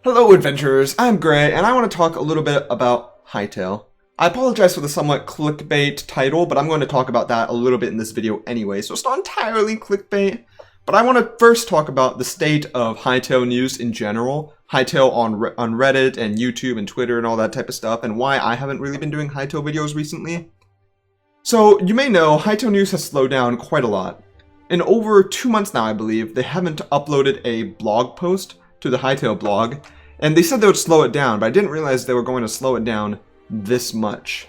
Hello adventurers, I'm Gray, and I want to talk a little bit about HyTaLe. I apologize for the somewhat clickbait title, but I'm going to talk about that a little bit in this video anyway, so it's not entirely clickbait. But I want to first talk about the state of HyTaLe news in general, HyTaLe on Reddit and YouTube and Twitter and all that type of stuff, and why I haven't really been doing HyTaLe videos recently. So, you may know, HyTaLe news has slowed down quite a lot. In over 2 months now, I believe, they haven't uploaded a blog post to the HyTaLe blog, and they said they would slow it down, but I didn't realize they were going to slow it down this much.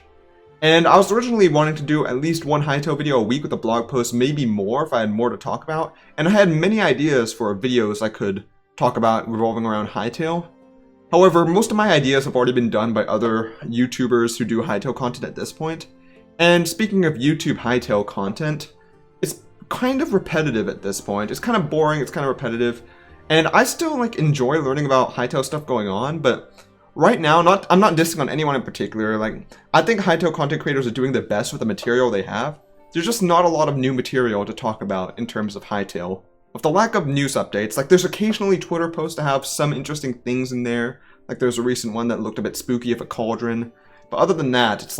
And I was originally wanting to do at least one HyTaLe video a week with a blog post, maybe more if I had more to talk about, and I had many ideas for videos I could talk about revolving around HyTaLe. However, most of my ideas have already been done by other YouTubers who do HyTaLe content at this point. And speaking of YouTube HyTaLe content, it's kind of repetitive at this point. It's kind of boring, it's kind of repetitive. And I still enjoy learning about HyTaLe stuff going on, but right now, I'm not dissing on anyone in particular. I think HyTaLe content creators are doing the best with the material they have. There's just not a lot of new material to talk about in terms of HyTaLe. With the lack of news updates, there's occasionally Twitter posts that have some interesting things in there. There's a recent one that looked a bit spooky of a cauldron. But other than that, it's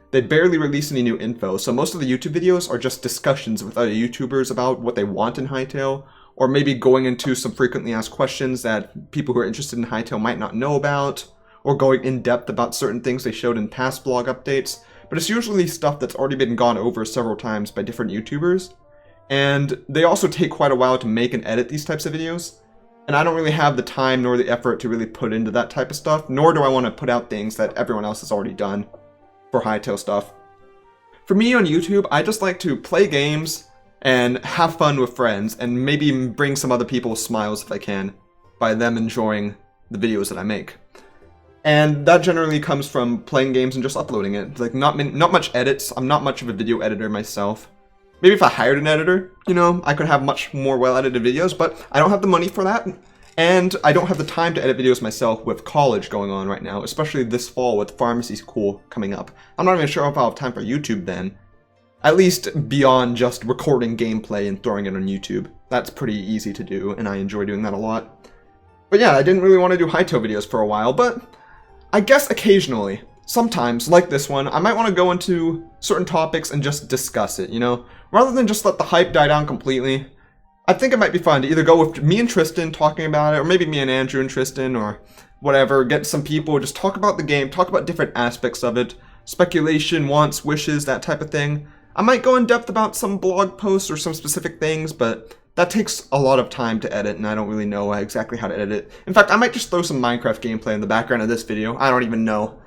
they barely release any new info, so most of the YouTube videos are just discussions with other YouTubers about what they want in HyTaLe, or maybe going into some frequently asked questions that people who are interested in HyTaLe might not know about, or going in depth about certain things they showed in past blog updates. But it's usually stuff that's already been gone over several times by different YouTubers, and they also take quite a while to make and edit these types of videos, and I don't really have the time nor the effort to really put into that type of stuff, nor do I want to put out things that everyone else has already done for HyTaLe stuff. For me on YouTube, I just like to play games and have fun with friends, and maybe bring some other people smiles if I can, by them enjoying the videos that I make. And that generally comes from playing games and just uploading it. Not much edits. I'm not much of a video editor myself. Maybe if I hired an editor, I could have much more well-edited videos, but I don't have the money for that, and I don't have the time to edit videos myself with college going on right now, especially this fall with pharmacy school coming up. I'm not even sure if I'll have time for YouTube then. At least beyond just recording gameplay and throwing it on YouTube. That's pretty easy to do, and I enjoy doing that a lot. But yeah, I didn't really want to do HyTaLe videos for a while, but I guess occasionally, sometimes, like this one, I might want to go into certain topics and just discuss it, Rather than just let the hype die down completely. I think it might be fun to either go with me and Tristan talking about it, or maybe me and Andrew and Tristan, or whatever, get some people, just talk about the game, talk about different aspects of it, speculation, wants, wishes, that type of thing. I might go in depth about some blog posts or some specific things, but that takes a lot of time to edit, and I don't really know exactly how to edit it. In fact, I might just throw some Minecraft gameplay in the background of this video. I don't even know.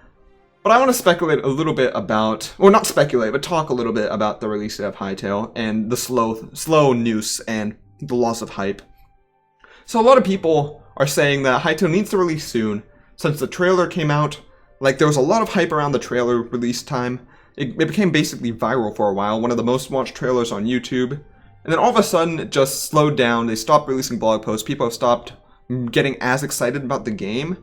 But I want to speculate a little bit about, or not speculate, but talk a little bit about the release of HyTaLe and the slow news and the loss of hype. So a lot of people are saying that HyTaLe needs to release soon, since the trailer came out. There was a lot of hype around the trailer release time. It became basically viral for a while, one of the most watched trailers on YouTube. And then all of a sudden, it just slowed down. They stopped releasing blog posts. People have stopped getting as excited about the game.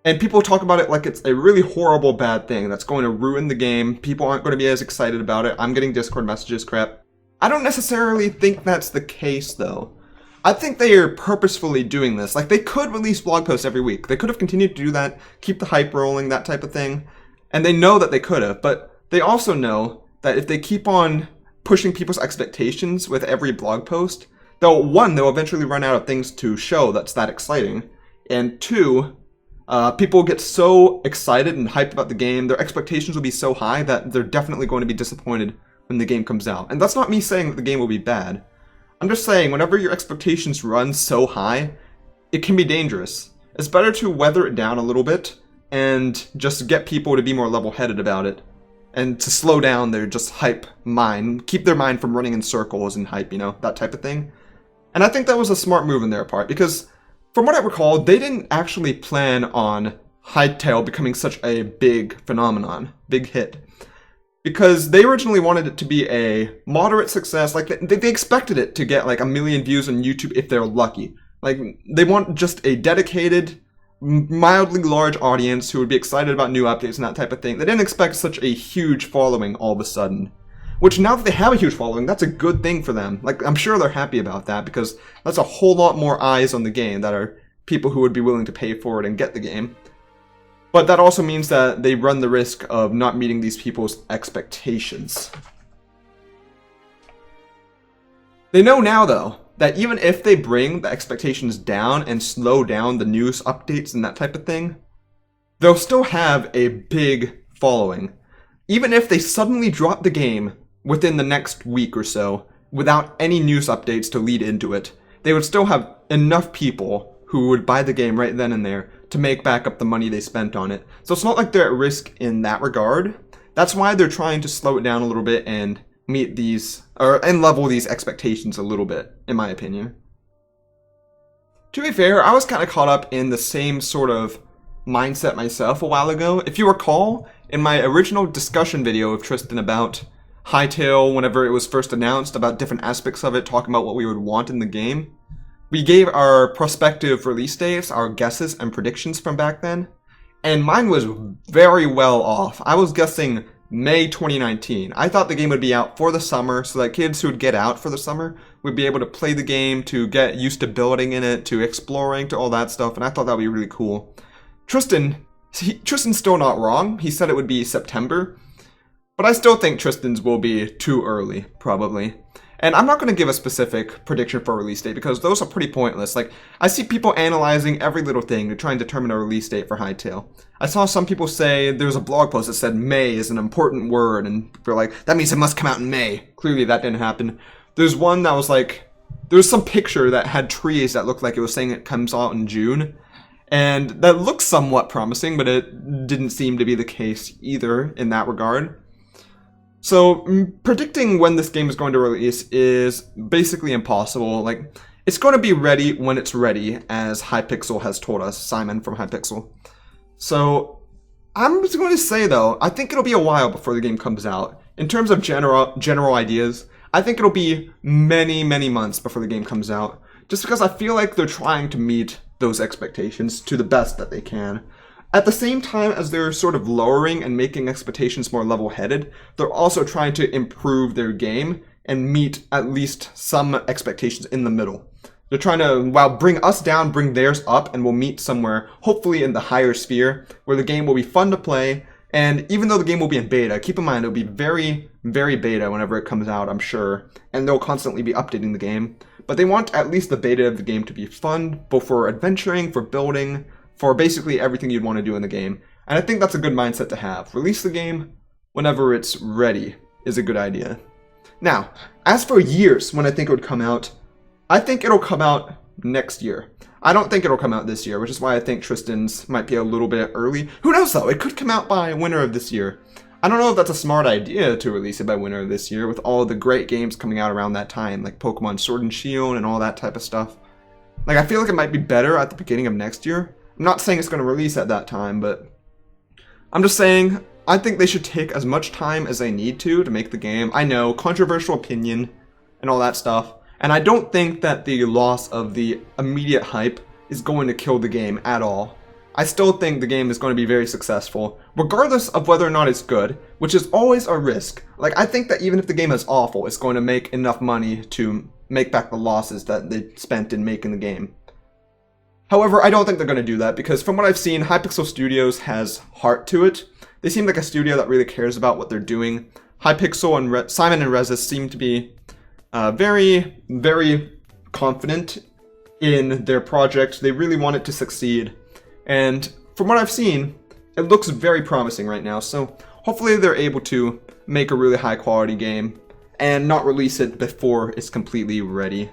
And people talk about it like it's a really horrible bad thing that's going to ruin the game. People aren't going to be as excited about it. I'm getting Discord messages, crap. I don't necessarily think that's the case, though. I think they are purposefully doing this. They could release blog posts every week. They could have continued to do that, keep the hype rolling, that type of thing. And they know that they could have, but they also know that if they keep on pushing people's expectations with every blog post, they'll eventually run out of things to show that's that exciting, and two, people get so excited and hyped about the game, their expectations will be so high that they're definitely going to be disappointed when the game comes out. And that's not me saying that the game will be bad. I'm just saying, whenever your expectations run so high, it can be dangerous. It's better to weather it down a little bit, and just get people to be more level-headed about it, and to slow down their just hype mind, keep their mind from running in circles and hype, that type of thing. And I think that was a smart move on their part, because from what I recall, they didn't actually plan on HyTaLe becoming such a big phenomenon, big hit. Because they originally wanted it to be a moderate success, they expected it to get 1 million views on YouTube if they're lucky. They want just a dedicated, mildly large audience who would be excited about new updates and that type of thing. They didn't expect such a huge following all of a sudden. Which, now that they have a huge following, that's a good thing for them. I'm sure they're happy about that, because that's a whole lot more eyes on the game that are people who would be willing to pay for it and get the game. But that also means that they run the risk of not meeting these people's expectations. They know now, though, that even if they bring the expectations down and slow down the news updates and that type of thing, they'll still have a big following. Even if they suddenly drop the game within the next week or so, without any news updates to lead into it, they would still have enough people who would buy the game right then and there to make back up the money they spent on it. So it's not like they're at risk in that regard. That's why they're trying to slow it down a little bit and meet these, and level these expectations a little bit, in my opinion. To be fair, I was kind of caught up in the same sort of mindset myself a while ago. If you recall, in my original discussion video of Tristan about HyTaLe, whenever it was first announced, about different aspects of it, talking about what we would want in the game, we gave our prospective release dates, our guesses and predictions from back then, and mine was very well off. I was guessing May 2019. I thought the game would be out for the summer so that kids who would get out for the summer would be able to play the game, to get used to building in it, to exploring, to all that stuff, and I thought that would be really cool. Tristan's still not wrong. He said it would be September, but I still think Tristan's will be too early, probably. And I'm not going to give a specific prediction for a release date because those are pretty pointless. Like, I see people analyzing every little thing to try and determine a release date for HyTaLE. I saw some people say there's a blog post that said May is an important word, and they're like, that means it must come out in May. Clearly that didn't happen. There's one that was like, there was some picture that had trees that looked like it was saying it comes out in June. And that looks somewhat promising, but it didn't seem to be the case either in that regard. So, predicting when this game is going to release is basically impossible. Like, it's going to be ready when it's ready, as Hypixel has told us, Simon from Hypixel. So, I'm just going to say, though, I think it'll be a while before the game comes out. In terms of general ideas, I think it'll be many, many months before the game comes out. Just because I feel like they're trying to meet those expectations to the best that they can. At the same time as they're sort of lowering and making expectations more level-headed, they're also trying to improve their game and meet at least some expectations in the middle. They're trying to, while bring us down, bring theirs up, and we'll meet somewhere, hopefully in the higher sphere, where the game will be fun to play, and even though the game will be in beta, keep in mind it'll be very, very beta whenever it comes out, I'm sure, and they'll constantly be updating the game. But they want at least the beta of the game to be fun, both for adventuring, for building, for basically everything you'd want to do in the game. And I think that's a good mindset to have. Release the game whenever it's ready is a good idea. Now, as for years when I think it would come out, I think it'll come out next year. I don't think it'll come out this year, which is why I think Tristan's might be a little bit early. Who knows though? It could come out by winter of this year. I don't know if that's a smart idea to release it by winter of this year with all the great games coming out around that time, like Pokemon Sword and Shield and all that type of stuff. Like, I feel like it might be better at the beginning of next year. I'm not saying it's going to release at that time, but I'm just saying I think they should take as much time as they need to make the game. I know, controversial opinion and all that stuff, and I don't think that the loss of the immediate hype is going to kill the game at all. I still think the game is going to be very successful, regardless of whether or not it's good, which is always a risk. Like, I think that even if the game is awful, it's going to make enough money to make back the losses that they spent in making the game. However, I don't think they're going to do that, because from what I've seen, Hypixel Studios has heart to it. They seem like a studio that really cares about what they're doing. Hypixel and Simon and rElEaSe seem to be very, very confident in their project. They really want it to succeed. And from what I've seen, it looks very promising right now. So hopefully they're able to make a really high quality game and not release it before it's completely ready.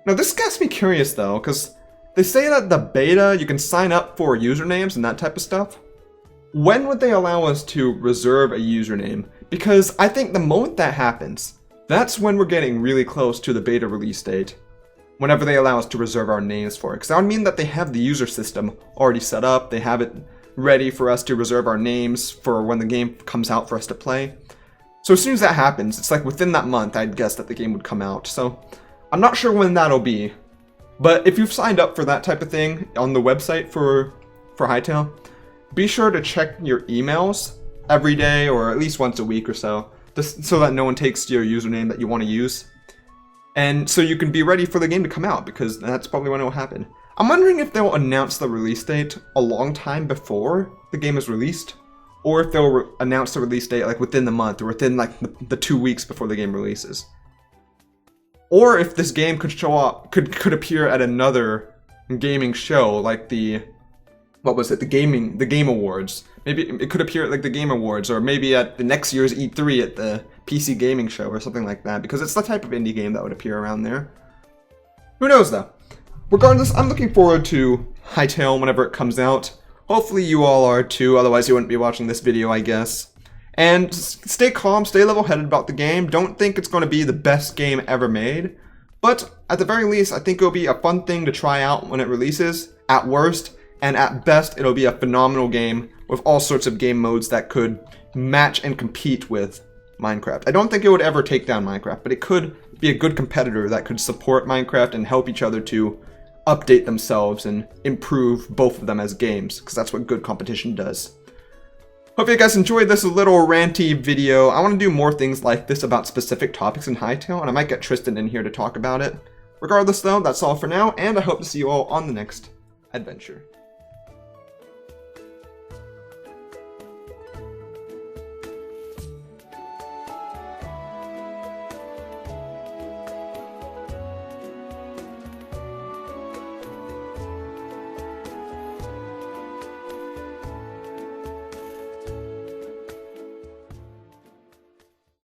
Now this gets me curious though, because they say that the beta, you can sign up for usernames and that type of stuff. When would they allow us to reserve a username? Because I think the moment that happens, that's when we're getting really close to the beta release date. Whenever they allow us to reserve our names for it. Because that would mean that they have the user system already set up, they have it ready for us to reserve our names for when the game comes out for us to play. So as soon as that happens, it's like within that month, I'd guess that the game would come out. So I'm not sure when that'll be. But if you've signed up for that type of thing on the website for HyTaLE, be sure to check your emails every day or at least once a week or so, just so that no one takes your username that you want to use. And so you can be ready for the game to come out, because that's probably when it will happen. I'm wondering if they'll announce the release date a long time before the game is released, or if they'll announce the release date like within the month or within like the 2 weeks before the game releases. Or if this game could show up, could appear at another gaming show like the, what was it, the Game Awards. Maybe it could appear at like the Game Awards, or maybe at the next year's E3 at the PC Gaming Show or something like that, because it's the type of indie game that would appear around there. Who knows though? Regardless, I'm looking forward to HyTale whenever it comes out. Hopefully you all are too, otherwise you wouldn't be watching this video, I guess. And stay calm, stay level-headed about the game. Don't think it's going to be the best game ever made. But at the very least, I think it'll be a fun thing to try out when it releases, at worst. And at best, it'll be a phenomenal game with all sorts of game modes that could match and compete with Minecraft. I don't think it would ever take down Minecraft, but it could be a good competitor that could support Minecraft and help each other to update themselves and improve both of them as games, because that's what good competition does. Hope you guys enjoyed this little ranty video. I want to do more things like this about specific topics in HyTale, and I might get Tristan in here to talk about it. Regardless though, that's all for now, and I hope to see you all on the next adventure.